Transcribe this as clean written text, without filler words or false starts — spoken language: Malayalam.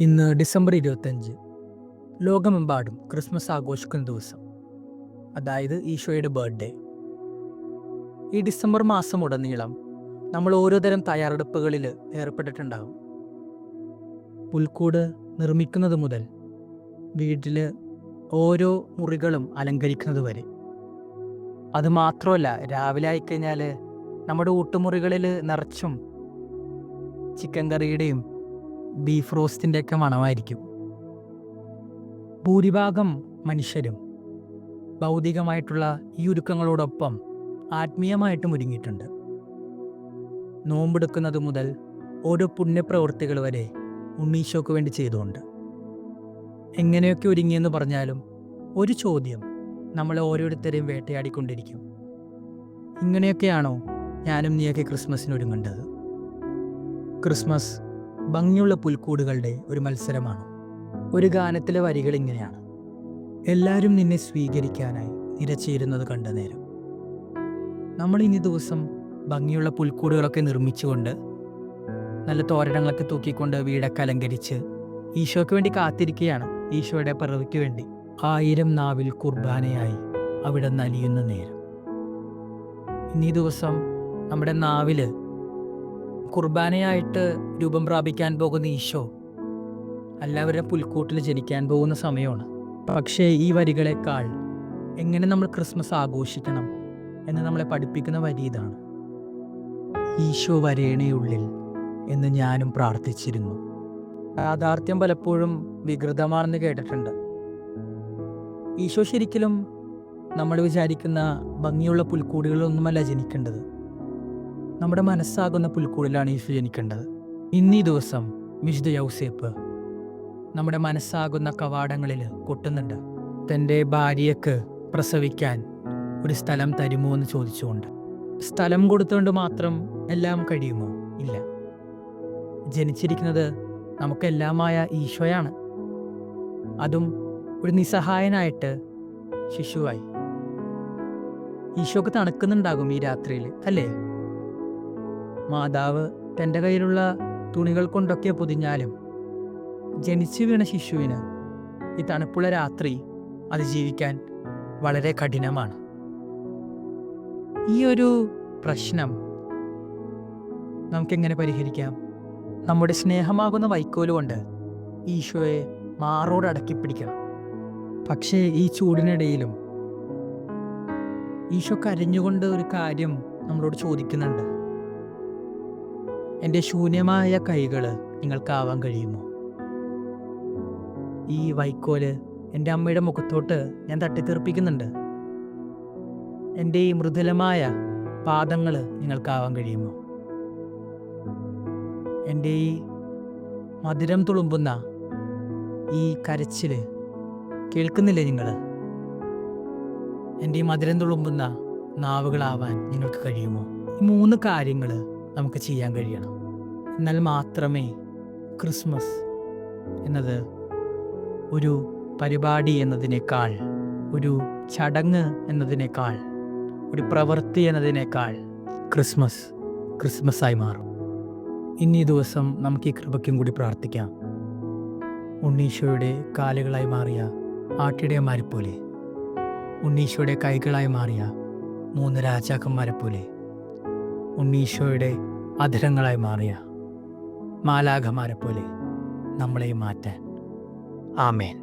ഇന്ന് ഡിസംബർ 25. ലോകമെമ്പാടും ക്രിസ്മസ് ആഘോഷിക്കുന്ന ദിവസം, അതായത് ഈശോയുടെ ബർത്ത്ഡേ. ഈ ഡിസംബർ മാസം ഉടനീളം നമ്മൾ ഓരോ തരം തയ്യാറെടുപ്പുകളിൽ ഏർപ്പെട്ടിട്ടുണ്ടാകും. പുൽക്കൂട് നിർമ്മിക്കുന്നത് മുതൽ വീട്ടിൽ ഓരോ മുറികളും അലങ്കരിക്കുന്നത് വരെ. അതുമാത്രമല്ല, രാവിലെ ആയിക്കഴിഞ്ഞാൽ നമ്മുടെ ഊട്ടുമുറികളിൽ നിറച്ചും ചിക്കൻ കറിയുടെയും ബീഫ് റോസ്റ്റിൻ്റെയൊക്കെ മണമായിരിക്കും. ഭൂരിഭാഗം മനുഷ്യരും ഭൗതികമായിട്ടുള്ള ഈ ഒരുക്കങ്ങളോടൊപ്പം ആത്മീയമായിട്ടും ഒരുങ്ങിയിട്ടുണ്ട്. നോമ്പെടുക്കുന്നത് മുതൽ ഓരോ പുണ്യപ്രവൃത്തികൾ വരെ ഉണ്ണീശോക്ക് വേണ്ടി ചെയ്തുകൊണ്ട്. എങ്ങനെയൊക്കെ ഒരുങ്ങിയെന്ന് പറഞ്ഞാലും ഒരു ചോദ്യം നമ്മളെ ഓരോരുത്തരെയും വേട്ടയാടിക്കൊണ്ടിരിക്കും. ഇങ്ങനെയൊക്കെയാണോ ഞാനും നീയൊക്കെ ക്രിസ്മസിന് ഒരുങ്ങേണ്ടത്? ക്രിസ്മസ് ഭംഗിയുള്ള പുൽക്കൂടുകളുടെ ഒരു മത്സരമാണ്. ഒരു ഗാനത്തിലെ വരികൾ ഇങ്ങനെയാണ്: എല്ലാവരും നിന്നെ സ്വീകരിക്കാനായി നിരച്ചേരുന്നത് കണ്ട നേരം. നമ്മൾ ഇനി ദിവസം ഭംഗിയുള്ള പുൽക്കൂടുകളൊക്കെ നിർമ്മിച്ചുകൊണ്ട്, നല്ല തോരണങ്ങളൊക്കെ തൂക്കിക്കൊണ്ട് വീടൊക്കെ അലങ്കരിച്ച് ഈശോയ്ക്ക് വേണ്ടി കാത്തിരിക്കുകയാണ്. ഈശോയുടെ പിറവിക്ക് വേണ്ടി 1000 നാവിൽ കുർബാനയായി അവിടെ നലിയുന്ന നേരം. ഇന്നീ ദിവസം നമ്മുടെ നാവിൽ കുർബാനയായിട്ട് രൂപം പ്രാപിക്കാൻ പോകുന്ന ഈശോ എല്ലാവരുടെ പുൽക്കൂട്ടിൽ ജനിക്കാൻ പോകുന്ന സമയമാണ്. പക്ഷേ ഈ വരികളെക്കാൾ എങ്ങനെ നമ്മൾ ക്രിസ്മസ് ആഘോഷിക്കണം എന്ന് നമ്മളെ പഠിപ്പിക്കുന്ന വരി ഇതാണ്: ഈശോ വരേണയുള്ളിൽ എന്ന് ഞാനും പ്രാർത്ഥിച്ചിരുന്നു. യാഥാർത്ഥ്യം പലപ്പോഴും വികൃതമാണെന്ന് കേട്ടിട്ടുണ്ട്. ഈശോ ശരിക്കലും നമ്മൾ വിചാരിക്കുന്ന ഭംഗിയുള്ള പുൽക്കൂടുകളിലൊന്നുമല്ല ജനിക്കേണ്ടത്. നമ്മുടെ മനസ്സാകുന്ന പുൽക്കൂടിലാണ് ഈശോ ജനിക്കേണ്ടത്. ഇന്നീ ദിവസം വിശുദ്ധ യൗസേപ്പ് നമ്മുടെ മനസ്സാകുന്ന കവാടങ്ങളിൽ കൊട്ടുന്നുണ്ട്. തൻ്റെ ഭാര്യയ്ക്ക് പ്രസവിക്കാൻ ഒരു സ്ഥലം തരുമോ എന്ന് ചോദിച്ചുകൊണ്ട്. സ്ഥലം കൊടുത്തുകൊണ്ട് മാത്രം എല്ലാം കഴിയുമോ? ഇല്ല. ജനിച്ചിരിക്കുന്നത് നമുക്കെല്ലാമായ ഈശോയാണ്. അതും ഒരു നിസ്സഹായനായിട്ട് ശിശുവായി. ഈശോക്ക് തണുക്കുന്നുണ്ടാകും ഈ രാത്രിയിൽ, അല്ലേ? മാതാവ് തൻ്റെ കയ്യിലുള്ള തുണികൾ കൊണ്ടൊക്കെ പൊതിഞ്ഞാലും ജനിച്ചു വീണ ശിശുവിന് ഈ തണുപ്പുള്ള രാത്രി അതിജീവിക്കാൻ വളരെ കഠിനമാണ്. ഈ ഒരു പ്രശ്നം നമുക്കെങ്ങനെ പരിഹരിക്കാം? നമ്മുടെ സ്നേഹമാകുന്ന വൈക്കോല് കൊണ്ട് ഈശോയെ മാറോട് അടക്കി പിടിക്കണം. പക്ഷേ ഈ ചൂടിനിടയിലും ഈശോ കരഞ്ഞുകൊണ്ട് ഒരു കാര്യം നമ്മളോട് ചോദിക്കുന്നുണ്ട്: എൻ്റെ ശൂന്യമായ കൈകൾ നിങ്ങൾക്കാവാൻ കഴിയുമോ? ഈ വൈക്കോല് എൻ്റെ അമ്മയുടെ മുഖത്തോട്ട് ഞാൻ തട്ടിത്തെറിപ്പിക്കുന്നുണ്ട്. എൻ്റെ ഈ മൃദുലമായ പാദങ്ങൾ നിങ്ങൾക്കാവാൻ കഴിയുമോ? എൻ്റെ ഈ മധുരം തുളുമ്പുന്ന ഈ കരച്ചിൽ കേൾക്കുന്നില്ലേ നിങ്ങൾ? എൻ്റെ ഈ മധുരം തുളുമ്പുന്ന നാവുകളാവാൻ നിങ്ങൾക്ക് കഴിയുമോ? ഈ 3 കാര്യങ്ങൾ നമുക്ക് ചെയ്യാൻ കഴിയണം. എന്നാൽ മാത്രമേ ക്രിസ്മസ് എന്നത് ഒരു പരിപാടി എന്നതിനേക്കാൾ, ഒരു ചടങ്ങ് എന്നതിനേക്കാൾ, ഒരു പ്രവൃത്തി എന്നതിനേക്കാൾ ക്രിസ്മസായി മാറും. ഇന്നീ ദിവസം നമുക്ക് ഈ കൃപയ്ക്കും കൂടി പ്രാർത്ഥിക്കാം. ഉണ്ണീശോയുടെ കാലുകളായി മാറിയ ആട്ടിടയന്മാരെ പോലെ, ഉണ്ണീശോയുടെ കൈകളായി മാറിയ 3 രാജാക്കന്മാരെ പോലെ, ഉണ്ണീശോയുടെ അധരങ്ങളായി മാറിയ മാലാഖമാരെ പോലെ നമ്മളെ മാറ്റാൻ. ആമേൻ.